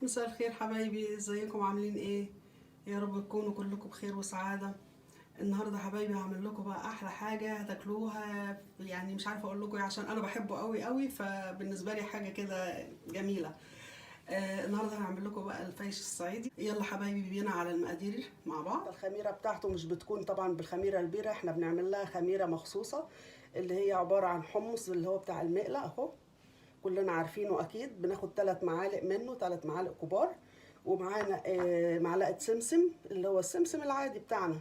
مساء الخير حبايبي، ازيكم عاملين ايه؟ يا رب تكونوا كلكم بخير وسعادة. النهارده حبايبي هعمل لكم بقى احلى حاجة هتاكلوها، يعني مش عارفة اقول لكم ايه عشان انا بحبه قوي قوي، فبالنسبة لي حاجة كده جميلة. النهارده هعمل لكم بقى الفايش الصعيدي. يلا حبايبي بينا على المقادير مع بعض. الخميرة بتاعته مش بتكون طبعا بالخميرة البيرة، احنا بنعمل لها خميرة مخصوصة اللي هي عبارة عن حمص اللي هو بتاع المقلة اهو، كلنا عارفينه اكيد. بناخد 3 معالق منه، 3 معالق كبار، ومعانا معلقه سمسم اللي هو السمسم العادي بتاعنا،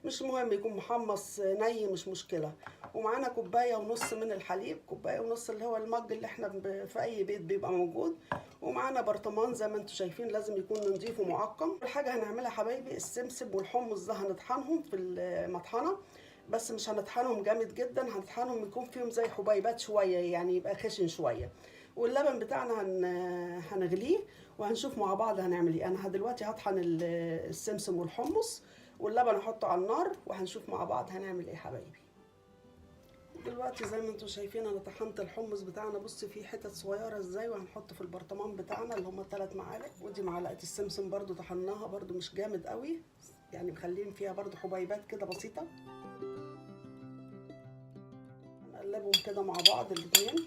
مش مهم يكون محمص ني مش مشكله. ومعانا كوبايه ونص من الحليب، كوبايه ونص اللي هو المج اللي احنا في اي بيت بيبقى موجود. ومعانا برطمان زي ما انتم شايفين لازم يكون نضيف ومعقم. الحاجه هنعملها حبايبي السمسم والحمص ده هنطحنهم في المطحنه، بس مش هنطحنهم جامد جدا، هنطحنهم يكون فيهم زي حبيبات شويه، يعني يبقى خشن شويه. واللبن بتاعنا هنغليه وهنشوف مع بعض هنعمل ايه. انا دلوقتي هطحن السمسم والحمص واللبن احطه على النار وهنشوف مع بعض هنعمل ايه حبايبي. دلوقتي زي ما انتم شايفين انا طحنت الحمص بتاعنا، بص فيه حتت صغيره ازاي، وهنحطه في البرطمان بتاعنا اللي هم 3 معالق. ودي معلقه السمسم برضو طحناها برضو مش جامد قوي، يعني مخلين فيها برضو حبيبات كده بسيطه. هنقلبهم كده مع بعض الاتنين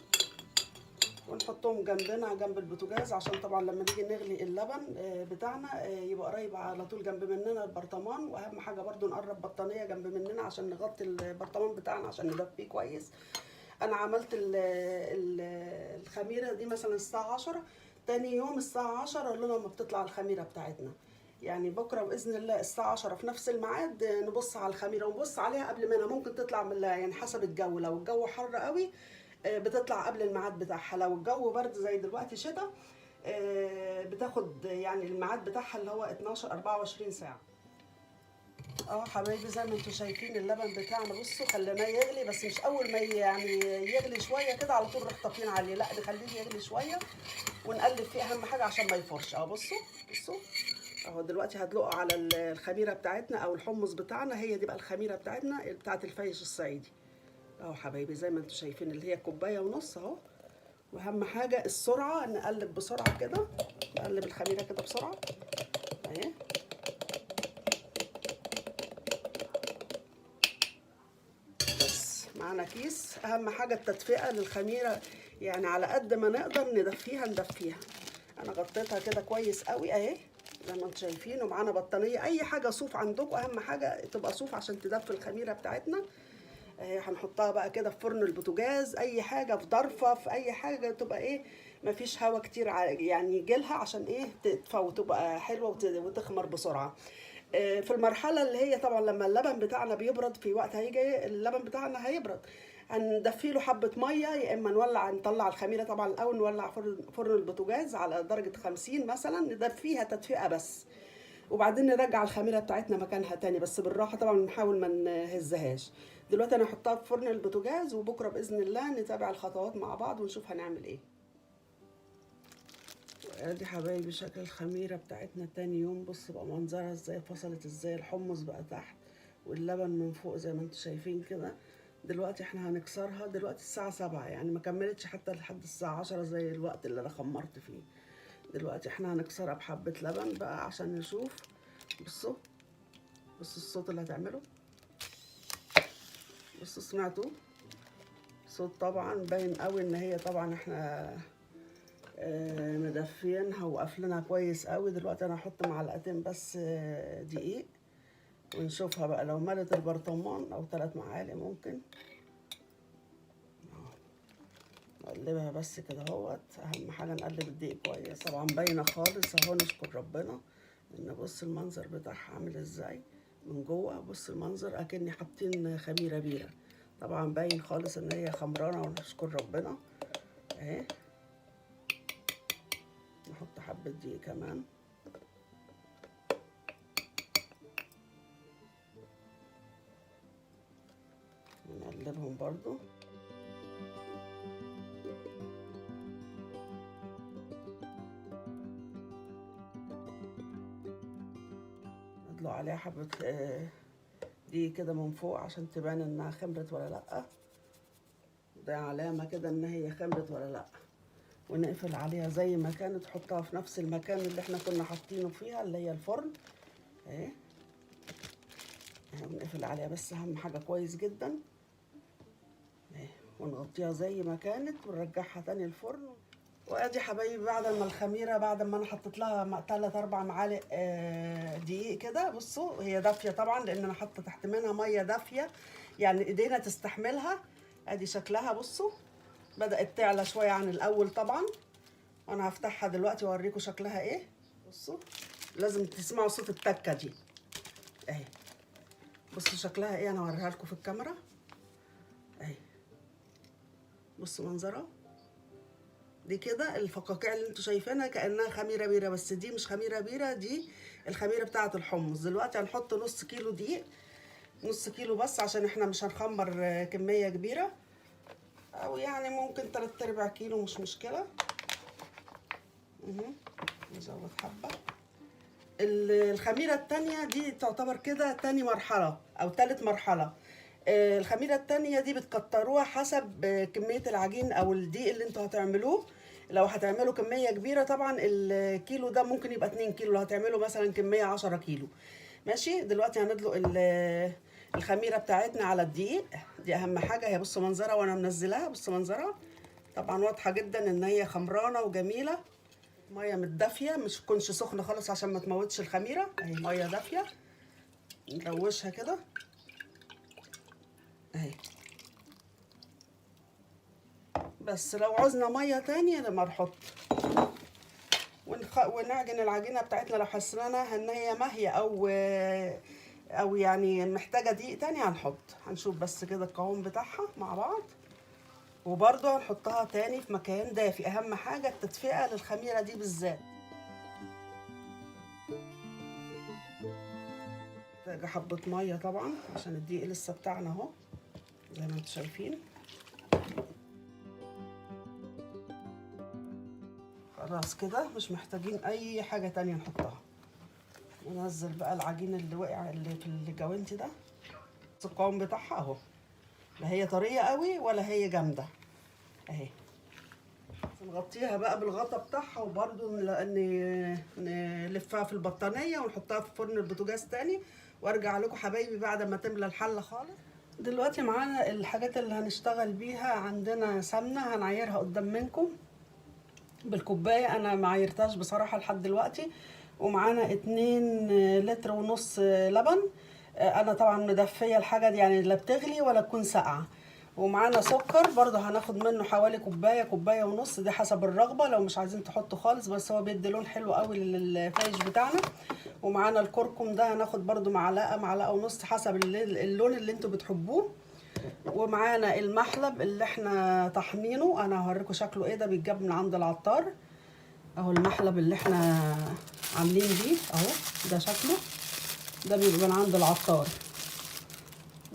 ونحطهم جنبنا جنب البوتاجاز، عشان طبعا لما نيجي نغلي اللبن بتاعنا يبقى قريب على طول جنب مننا البرطمان. واهم حاجه برضو نقرب بطانيه جنب مننا عشان نغطي البرطمان بتاعنا عشان ندفيه كويس. انا عملت الخميره دي مثلا الساعه 10، تاني يوم الساعه 10 لما بتطلع الخميره بتاعتنا، يعني بكره باذن الله الساعه 10 في نفس الميعاد نبص على الخميره ونبص عليها قبل ما ممكن تطلع من يعني حسب الجو. لو الجو حر قوي بتطلع قبل الميعاد بتاعها، لو الجو برد زي دلوقتي شتاء بتاخد يعني الميعاد بتاعها اللي هو 12 24 ساعه. حبايبي زي ما انتم شايفين اللبن بتاعنا بصوا خليناه يغلي، بس مش اول ما يعني يغلي شويه كده على طول نروح طافيين عليه، لا نخليه يغلي شويه ونقلب فيه اهم حاجه عشان ما يفرش. بصوا بصوا اهو دلوقتي هدلقه على الخميره بتاعتنا او الحمص بتاعنا، هي دي بقى الخميره بتاعتنا بتاعت الفايش الصعيدي اهو حبايبي زي ما انتم شايفين اللي هي كوبايه ونص اهو. واهم حاجه السرعه، نقلب بسرعه كده، نقلب الخميره كده بسرعه اهي. بس معانا كيس، اهم حاجه التدفئه للخميره، يعني على قد ما نقدر ندفيها ندفيها. انا غطيتها كده كويس قوي اهي زي ما انتم شايفين. ومعانا بطانيه اي حاجه صوف عندكم، اهم حاجه تبقى صوف عشان تدفي الخميره بتاعتنا. هنحطها بقى كده في فرن البوتاجاز، اي حاجه في ضرفه في اي حاجه تبقى ايه مفيش هوا كتير يعني يجيلها عشان ايه تدفى وتبقى حلوه وتخمر بسرعه. في المرحله اللي هي طبعا لما اللبن بتاعنا بيبرد، في وقت هيجي اللبن بتاعنا هيبرد هندفي له حبه ميه، يا اما نطلع الخميره طبعا الاول، نولع فرن البوتاجاز على درجه 50 مثلا، ندفيها تدفئه بس، وبعدين نرجع الخميره بتاعتنا مكانها تاني بس بالراحه طبعا، نحاول ما نهزهاش. دلوقتي انا هحطها في فرن البوتاجاز وبكره باذن الله نتابع الخطوات مع بعض ونشوف هنعمل ايه. ادي حبايبي شكل الخميره بتاعتنا تاني يوم، بص بقى منظرها ازاي، فصلت ازاي، الحمص بقى تحت واللبن من فوق زي ما انتم شايفين كده. دلوقتي احنا هنكسرها، دلوقتي الساعه 7 يعني ما كملتش حتى لحد الساعه 10 زي الوقت اللي انا خمرت فيه. دلوقتي احنا هنكسرها بحبه لبن بقى عشان نشوف. بصوا بصوا الصوت اللي هتعمله، بصوا سمعتوا صوت، طبعا باين قوي ان هي طبعا احنا مدفينها وقافلينها كويس قوي. دلوقتي انا هحط معلقتين بس دقيق ونشوفها بقى لو ملت البرطمان او 3 معالق ممكن. نقلبها بس كده اهوت، اهم حاجه نقلب الدقيق كويس. طبعا باينه خالص اهو، نشكر ربنا ان بص المنظر بتاعها عامل ازاي من جوه. بص المنظر اكني حاطين خميره بيره، طبعا باين خالص ان هي خمرانه ونشكر ربنا اهي. نحط حبه دقيق كمان، ونقلبهم برضو. ندلق عليها حبه دقيق كده من فوق عشان تبان انها خمرت ولا لا، ده علامه كده ان هي خمرت ولا لا. ونقفل عليها زي ما كانت، تحطها في نفس المكان اللي احنا كنا حاطينه فيها اللي هي الفرن اهي. ونقفل عليها بس اهم حاجه كويس جدا اهي، ونغطيها زي ما كانت ونرجعها تاني الفرن. وادي حبايبي بعد ما الخميره، بعد ما انا حطيت لها 3 4 معالق دقيق كده، بصوا هي دافيه طبعا لان انا حاطه تحت منها ميه دافيه يعني ايدينا تستحملها. ادي شكلها بصوا بدات تعلى شويه عن الاول طبعا، وانا هفتحها دلوقتي واوريكم شكلها ايه. بصوا لازم تسمعوا صوت التكه دي اهي. بصوا شكلها ايه، انا هوريها لكم في الكاميرا اهي. بصوا منظرها دي كده، الفقاقيع اللي انتوا شايفينها كانها خميره بيره، بس دي مش خميره بيره، دي الخميره بتاعه الحمص. دلوقتي هنحط نص كيلو دقيق، نص كيلو بس عشان احنا مش هنخمر كميه كبيره، او يعني ممكن 3/4 كيلو مش مشكله. نزود حبه. الخميره التانية دي تعتبر كده تاني مرحله او تالت مرحله. الخميره التانية دي بتكتروها حسب كميه العجين او الدقيق اللي انتوا هتعملوه. لو هتعملوا كميه كبيره طبعا الكيلو ده ممكن يبقى 2 كيلو، لو هتعملوا مثلا كميه 10 كيلو ماشي. دلوقتي هندلق الخميره بتاعتنا على الدقيق، دي اهم حاجه. هي بصوا منظرها وانا منزلاها، بصوا منظرها طبعا واضحه جدا ان هي خمرانه وجميله. ميه متدافيه، مش تكونش سخنه خالص عشان ما تموتش الخميره اهي، ميه دافيه. نروشها كده اهي. بس لو عوزنا ميه تانية لما نحط ونعجن العجينه بتاعتنا، لو حسينا ان هي ماهيه او يعني محتاجه دقيق تاني هنحط. هنشوف بس كده القوام بتاعها مع بعض، وبرده هنحطها تاني في مكان دافي. اهم حاجه التدفئه للخميره دي بالذات. محتاجه حبه ميه طبعا عشان الدقيق لسه بتاعنا اهو زي ما انتم شايفين. خلاص كده مش محتاجين اي حاجه تانية نحطها. ننزل بقى العجين اللي وقع اللي في الجوانتي ده. القوام بتاعها اهو، لا هي طريه قوي ولا هي جامده اهي. نغطيها بقى بالغطا بتاعها، وبرده نلفها في البطانيه ونحطها في فرن البوتاجاز تاني، وارجع لكم حبايبي بعد ما تملى الحله خالص. دلوقتي معانا الحاجات اللي هنشتغل بيها. عندنا سمنه هنعايرها قدام منكم بالكوبايه، انا ما عايرتهاش بصراحه لحد دلوقتي. ومعانا 2.5 لتر لبن. انا طبعا مدفيه الحاجه دي يعني لا بتغلي ولا تكون ساقعه. ومعانا سكر برضه هناخد منه حوالي كوبايه كوبايه ونص، دي حسب الرغبه، لو مش عايزين تحطوا خالص بس هو بيدي لون حلو قوي للفايش بتاعنا. ومعانا الكركم ده هناخد برضه معلقه معلقه ونص حسب اللون اللي انتوا بتحبوه. ومعانا المحلب اللي احنا طحنينه، انا هوريكم شكله ايه، ده بيتجاب من عند العطار اهو. المحلب اللي احنا عاملين بيه اهو ده شكله، ده بيبقى من عند العطار.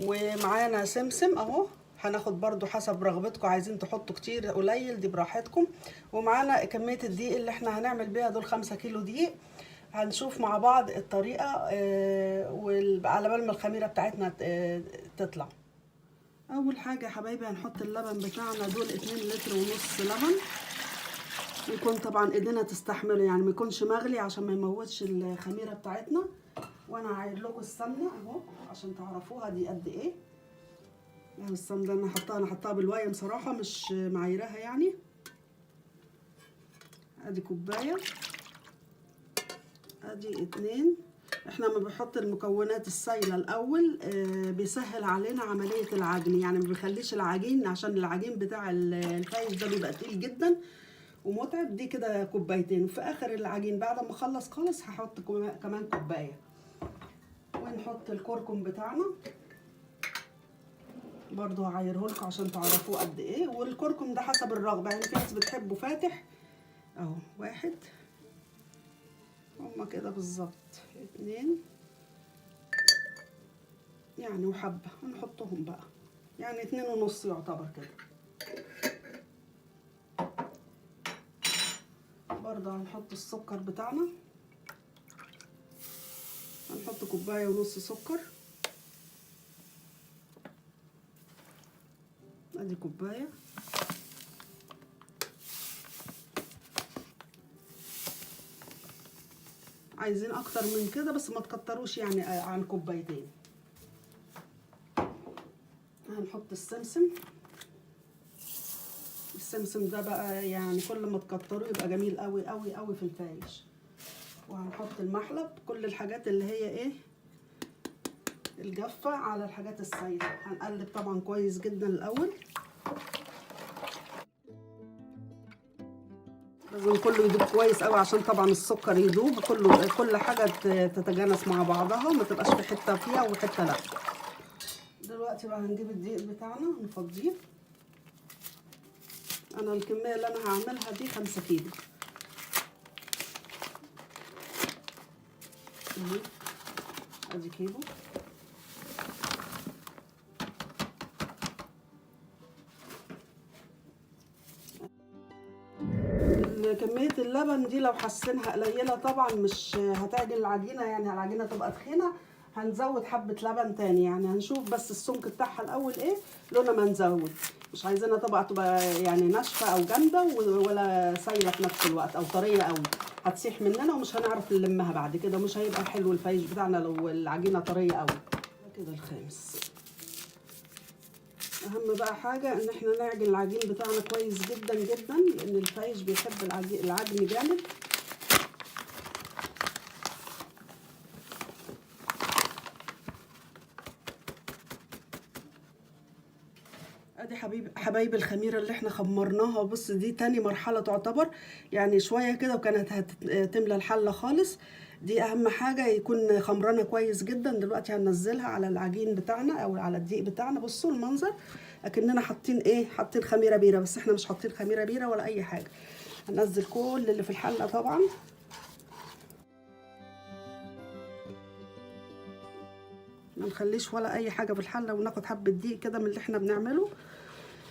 ومعانا سمسم اهو، هناخد برضو حسب رغبتكم، عايزين تحطوا كتير قليل دي براحتكم. ومعانا كمية الدقيق اللي احنا هنعمل بيها دول 5 كيلو دقيق. هنشوف مع بعض الطريقة وعلى بال ما الخميرة بتاعتنا تطلع. اول حاجة يا حبايبي هنحط اللبن بتاعنا، دول 2.5 لتر لبن. يكون طبعا ايدينا تستحمله يعني ما يكونش مغلي عشان ما يموتش الخميرة بتاعتنا. وانا هعير لكم السمنة اهو عشان تعرفوها دي قد ايه. يعني السمنة انا حطاها بالوايم صراحة مش معايرها يعني. ادي كوباية، ادي 2. احنا لما بنحط المكونات السايلة الاول بيسهل علينا عملية العجن، يعني ما بيخليش العجين، عشان العجين بتاع الفايش ده بيبقى تقيل جدا ومتعب. دي كده كوبايتين، وفي اخر العجين بعد ما اخلص خالص هحط كمان كوباية. ونحط الكركم بتاعنا برضو هعايرهولكوا عشان تعرفوه قد ايه. والكركم ده حسب الرغبة، يعني في ناس بتحبه فاتح اهو. 1 هما كده بالظبط، 2 يعني وحبة هنحطهم بقى، يعني 2.5 يعتبر كده. برضه هنحط السكر بتاعنا، هنحط 1.5 كوباية سكر. ادي كوباية. عايزين اكتر من كده بس ما تكتروش يعني عن كوبايتين. هنحط السمسم. السمسم ده بقى يعني كل ما تكتروه يبقى جميل قوي قوي قوي في الفايش. وهنحط المحلب، كل الحاجات اللي هي ايه الجافة على الحاجات السايلة. هنقلب طبعا كويس جدا الاول، لازم كله يدوب كويس قوي عشان طبعا السكر يدوب، كل حاجة تتجانس مع بعضها وما تبقاش في حتة فيها وحتة لا. دلوقتي بقى هنجيب الدقيق بتاعنا نفضيه. انا الكمية اللي انا هعملها دي 5 كيلو. ادي كيلو. كمية اللبن دي لو حاسينها قليلة طبعا مش هتعجن العجينة، يعني العجينة تبقى تخينة، هنزود حبة لبن تاني. يعني هنشوف بس السمك بتاعها الأول ايه لونه ما نزود. مش عايزينها طبعا تبقى يعني ناشفة أو جامدة ولا سايلة في نفس الوقت أو طرية أوي، هتسيح مننا ومش هنعرف نلمها بعد كده، مش هيبقى حلو الفايش بتاعنا لو العجينة طرية أوي. كده الخامس. اهم بقى حاجه ان احنا نعجن العجين بتاعنا كويس جدا جدا، لان الفايش بيحب العجن جامد. ادي حبايب الخميره اللي احنا خمرناها. بص دي تاني مرحله تعتبر، يعني شويه كده وكانت هتملى الحله خالص. دي اهم حاجه يكون خمرانه كويس جدا. دلوقتي هننزلها على العجين بتاعنا او على الدقيق بتاعنا. بصوا المنظر اكننا حاطين ايه، حاطين خميره بيره، بس احنا مش حاطين خميره بيره ولا اي حاجه. هننزل كل اللي في الحله طبعا. ما نخليش ولا اي حاجه في الحله، وناخد حبه دقيق كده من اللي احنا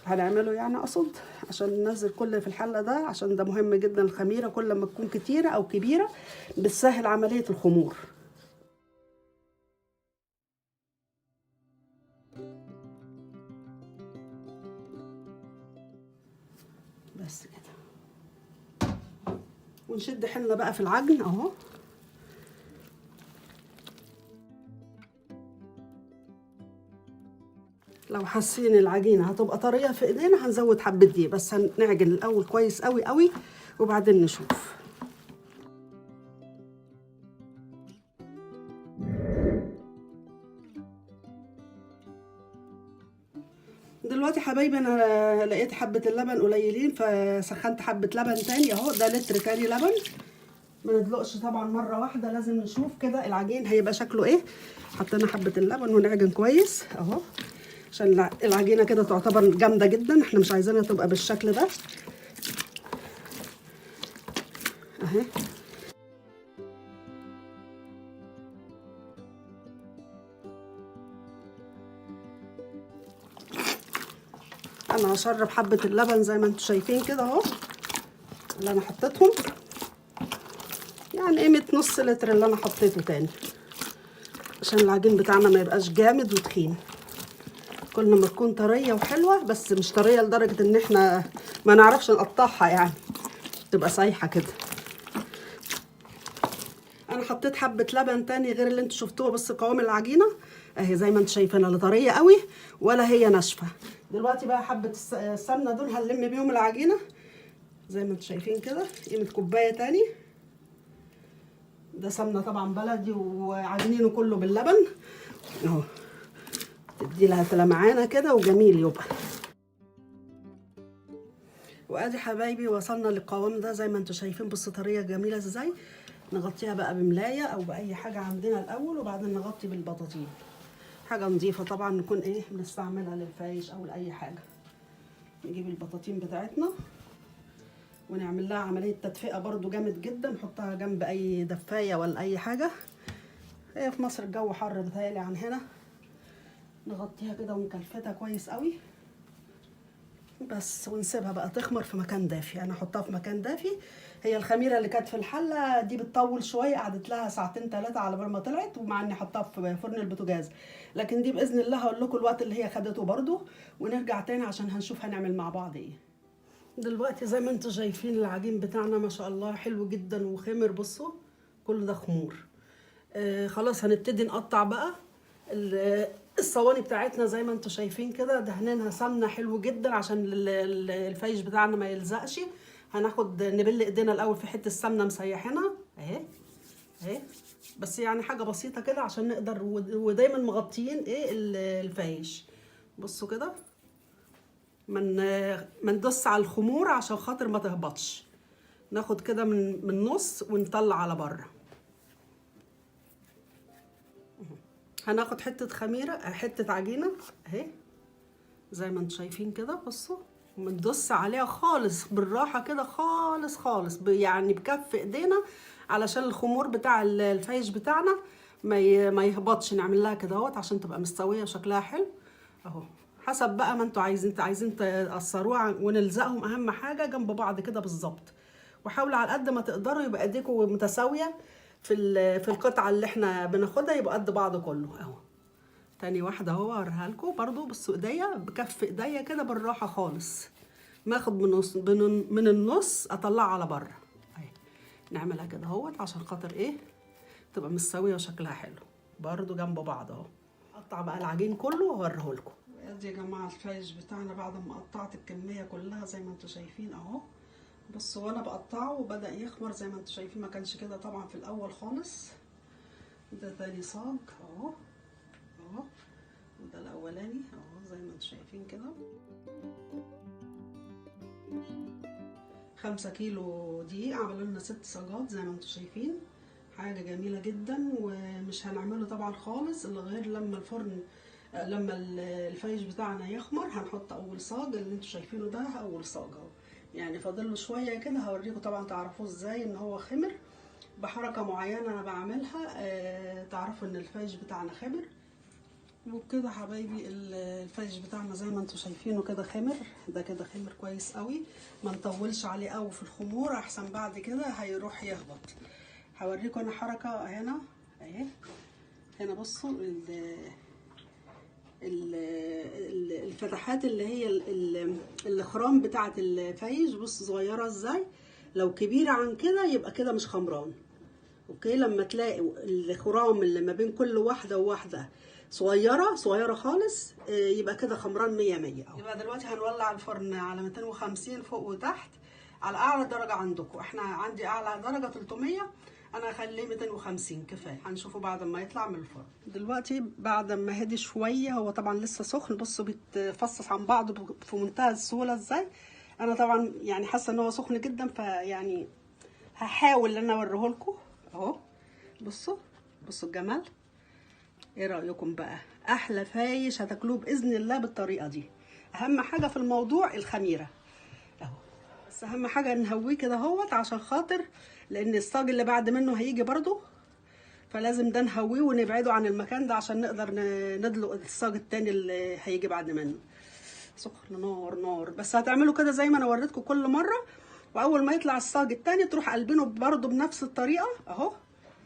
هنعمله يعني اقصد، عشان ننزل كل اللي في الحله ده، عشان ده مهم جدا. الخميره كل ما تكون كتيره او كبيره بتسهل عمليه الخمور. بس كده. ونشد حيلنا بقى في العجن اهو. لو حاسين العجينه هتبقى طريه في ايدينا هنزود حبه دقيق، بس هنعجن الاول كويس قوي قوي وبعدين نشوف. دلوقتي حبايبي انا لقيت حبه اللبن قليلين فسخنت حبه لبن تاني اهو. ده لتر تاني لبن. ما ندلقش طبعا مره واحده، لازم نشوف كده العجين هيبقى شكله ايه. حطينا حبه اللبن ونعجن كويس اهو، عشان العجينه كده تعتبر جامده جدا، احنا مش عايزينها تبقى بالشكل ده اهي. انا هشرب حبه اللبن زي ما انتم شايفين كده اهو اللي انا حطيتهم، يعني قيمه نص لتر اللي انا حطيته تاني، عشان العجين بتاعنا ما يبقاش جامد وتخين. كل ما تكون طريه وحلوه، بس مش طريه لدرجه ان احنا ما نعرفش نقطعها، يعني تبقى سايحه كده. انا حطيت حبه لبن تاني غير اللي انتوا شفتوه، بس قوام العجينه اهي زي ما انتوا شايفينها، لا طريه قوي ولا هي ناشفه. دلوقتي بقى حبه السمنه دول هنلم بيهم العجينه زي ما انتوا شايفين كده، قيمه كوبايه تاني. ده سمنه طبعا بلدي وعجنينه كله باللبن اهو، تدي لها تلمعانه كده وجميل يبقى. وادي حبايبي وصلنا للقوام ده زي ما انتوا شايفين. بصوا طريه جميله ازاي. نغطيها بقى بملايه او باي حاجه عندنا الاول، وبعدين نغطي بالبطاطين، حاجه نظيفه طبعا نكون ايه بنستعملها للفايش او لاي حاجه. نجيب البطاطين بتاعتنا ونعمل لها عمليه تدفئه برضو جامد جدا، نحطها جنب اي دفايه ولا اي حاجه. هي في مصر الجو حر بتهيألي عن هنا. نغطيها كده ونكلفتها كويس قوي بس، ونسيبها بقى تخمر في مكان دافي. انا احطها في مكان دافي. هي الخميره اللي كانت في الحله دي بتطول شويه، قعدت لها ساعتين 3 على بال ما طلعت، ومع اني حطها في فرن البوتاجاز، لكن دي باذن الله هقول لكم الوقت اللي هي خدته برده، ونرجع تاني عشان هنشوف هنعمل مع بعض ايه. دلوقتي زي ما انتم شايفين العجين بتاعنا ما شاء الله حلو جدا وخمر. بصوا كل ده خمور. خلاص هنبتدي نقطع بقى الصواني بتاعتنا زي ما انتم شايفين كده، دهنينها سمنه حلو جدا عشان الفايش بتاعنا ما يلزقش. هناخد نبل ايدينا الاول في حته السمنه مسيحينها اهي اهي، بس يعني حاجه بسيطه كده عشان نقدر، ودايما مغطيين ايه الفايش. بصوا كده، ما ندوس على الخمور عشان خاطر ما تهبطش. ناخد كده من النص ونطلع على بره. هناخد حته خميره، حته عجينه اهي زي ما انتم شايفين كده. بصوا، وندوس عليها خالص بالراحه كده، خالص خالص، يعني بكف ايدينا علشان الخمور بتاع الفايش بتاعنا ما يهبطش. نعمل لها كده اهوت عشان تبقى مستويه وشكلها حلو اهو. حسب بقى ما انتوا عايزين تقصروها ونلزقهم اهم حاجه جنب بعض كده بالظبط. وحاولوا على قد ما تقدروا يبقى ايديكم متساويه في القطعه اللي احنا بناخدها، يبقى قد بعض كله اهو. تاني واحده اهو اوريها لكم برضو. بصوا ايديا بكف ايديا كده بالراحه خالص، ماخد من النص اطلعها على بره اهي. نعملها كده اهوت عشان خاطر ايه تبقى مستويه وشكلها حلو برضو جنب بعض اهو. اقطع بقى العجين كله واوريه لكم. ادي يا جماعه الفايش بتاعنا بعد ما قطعت الكميه كلها زي ما انتم شايفين اهو. بصوا وانا بقطعه وبدا يخمر زي ما انتم شايفين، ما كانش كده طبعا في الاول خالص. ده تاني صاج اهو اهو، وده الاولاني اهو زي ما انتم شايفين كده. 5 كيلو دقيق عملوا لنا 6 صاجات زي ما انتم شايفين. حاجه جميله جدا، ومش هنعمله طبعا خالص الا غير لما الفرن، لما الفايش بتاعنا يخمر هنحط اول صاج اللي انتم شايفينه ده، اول صاج اهو. يعني فاضل له شويه كده، هوريكم طبعا تعرفوه ازاي ان هو خمر. بحركه معينه انا بعملها تعرفوا ان الفايش بتاعنا خمر. وبكده حبايبي الفايش بتاعنا زي ما انتم شايفينه كده خمر. ده كده خمر كويس قوي، ما نطولش عليه قوي في الخمور احسن بعد كده هيروح يهبط. هوريكم انا حركه هنا اهي. هنا بصوا الفتحات اللي هي الخرام بتاعه الفايش، بص صغيره ازاي. لو كبيره عن كده يبقى كده مش خمران. اوكي، لما تلاقي الخرام اللي ما بين كل واحده وواحده صغيره خالص يبقى كده خمران 100 100. يبقى دلوقتي هنولع الفرن على 250 فوق وتحت على اعلى درجه عندكم. احنا عندي اعلى درجه 300، انا هخليه 250 كفايه. هنشوفه بعد ما يطلع من الفرن. دلوقتي بعد ما هدي شويه، هو طبعا لسه سخن. بصوا بيتفصص عن بعضه في منتهى السهوله ازاي. انا طبعا يعني حاسه ان هو سخن جدا، فيعني هحاول ان انا اوريه لكم اهو. بصوا الجمال. ايه رايكم بقى؟ احلى فايش هتاكلوه باذن الله بالطريقه دي. اهم حاجه في الموضوع الخميره اهو، بس اهم حاجه نهويه كده اهوت عشان خاطر، لان الصاج اللي بعد منه هيجي برضو، فلازم ده نهويه ونبعده عن المكان ده عشان نقدر ندلق الصاج التاني اللي هيجي بعد منه. سخن نار، بس هتعملوا كده زي ما انا وريتكم كل مره. واول ما يطلع الصاج التاني تروح قلبينه برضو بنفس الطريقه اهو.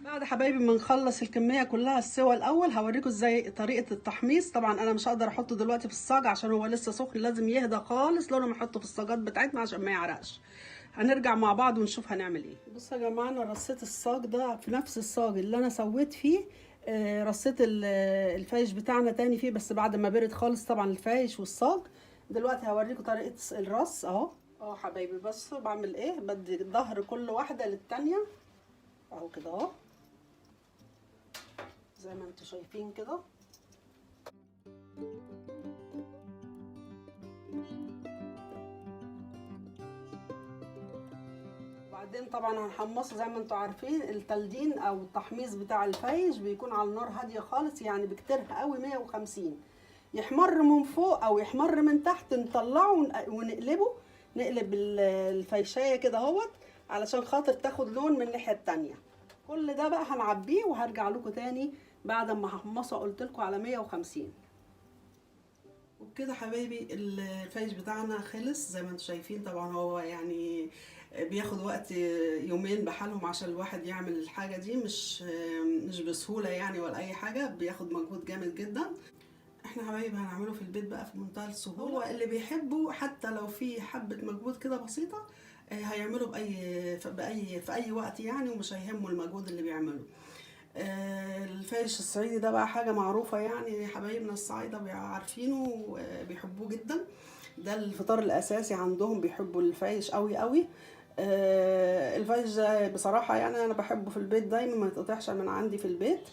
بعد حبايبي ما نخلص الكميه كلها السوا الاول، هوريكم ازاي طريقه التحميص. طبعا انا مش هقدر احطه دلوقتي في الصاج عشان هو لسه سخن، لازم يهدى خالص لو نحطه في الصاجات بتاعتنا عشان ما يعرقش. هنرجع مع بعض ونشوف هنعمل ايه. بصوا يا جماعه، انا رصيت الصاج ده في نفس الصاج اللي انا سويت فيه. رصيت الفايش بتاعنا تاني فيه، بس بعد ما برد خالص طبعا الفايش والصاج. دلوقتي هوريكم طريقه الرص اهو. حبايبي بصوا بعمل ايه، بدي ظهر كل واحده للتانيه اهو كده اهو زي ما انتم شايفين كده. وبعدين طبعا هنحمصه زي ما انتم عارفين. التلدين او التحميص بتاع الفايش بيكون على النار هاديه خالص، يعني بكترها قوي 150. يحمر من فوق او يحمر من تحت نطلعه ونقلبه. نقلب الفيشايه كده اهوت علشان خاطر تاخد لون من الناحيه التانيه. كل ده بقى هنعبيه وهرجع لكم تاني بعد ما هحمصه. قلت لكم على 150. وبكده حبايبي الفايش بتاعنا خلص زي ما انتم شايفين. طبعا هو يعني بياخد وقت يومين بحالهم عشان الواحد يعمل الحاجه دي، مش بسهوله يعني ولا اي حاجه، بياخد مجهود جامد جدا. احنا حبايبي هنعمله في البيت بقى في منتهى السهوله. هو اللي بيحبه حتى لو في حبه مجهود كده بسيطه هيعملوا في اي وقت يعني، ومش هيهموا المجهود اللي بيعملوا. الفايش الصعيدي ده بقى حاجة معروفة يعني، حبايبنا الصعايدة عارفينه وبيحبوه جدا. ده الفطار الأساسي عندهم، بيحبوا الفايش قوي قوي. الفايش ده بصراحة يعني أنا بحبه في البيت دايما، ما يتقطعش من عندي في البيت.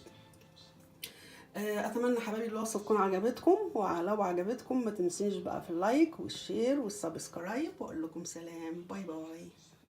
أتمنى حبايبي الوصفة تكون عجبتكم، ولو عجبتكم ما تنسيش بقى في اللايك والشير والسبسكرايب، وأقول لكم سلام، باي باي.